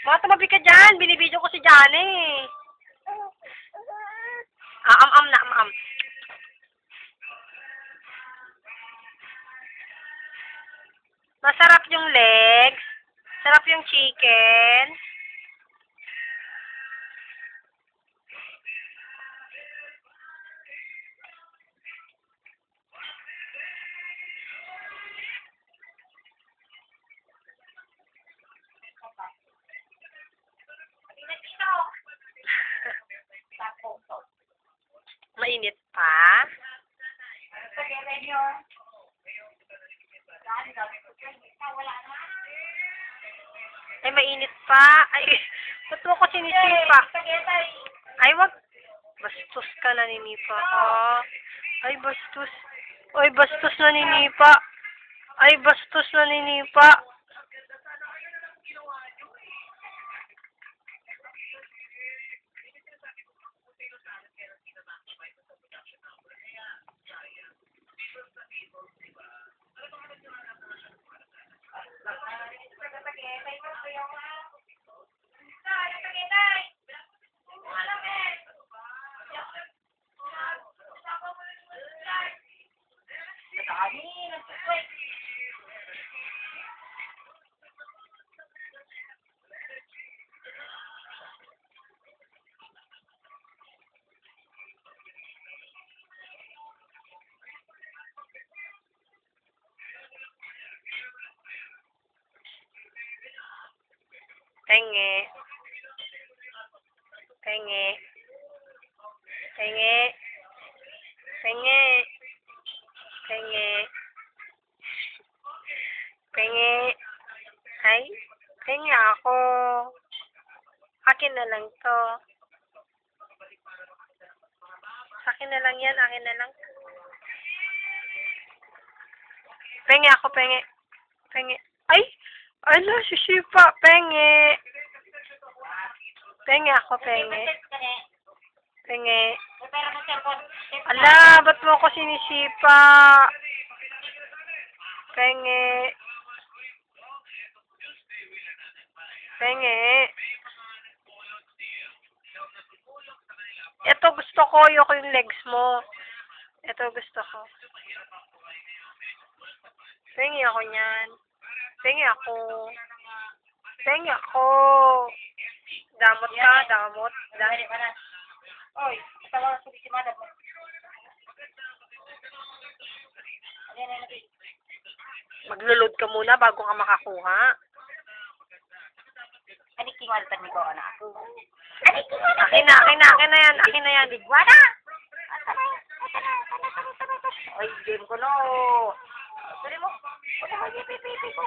Mga tumabi ka dyan. Binibidyo ko si Johnny. Am na, am. Masarap yung legs. Sarap yung chicken. Mainit pa. Ay, mainit pa. Ay, ba't mo ko sinisipa? Ay, wag. Bastos ka, naninipa ka. Ay, bastos. Ay, bastos, naninipa. Ay, bastos, naninipa. Penge. Penge. Penge. Penge. Penge. Penge. Ay, penge ako. Akin na lang to. Akin na lang yan, akin na lang. Penge ako, penge. Penge. Ay! Ala, sisipa. Penge. Penge ako, penge. Penge. Ala, ba't mo ako sinisipa? Penge. Penge. Ito gusto ko, yung legs mo. Ito gusto ko. Penge ako niyan. Penge ako. Penge ako. Damot ka, damot. Oy, tawa ko si madam. Maglulod ka muna bago ka makakuha. Ani kingaltan ni ko ana ako. Akin na yan, akin na yan. Wala. Ay, game ko no. Dali mo. Pipi ko.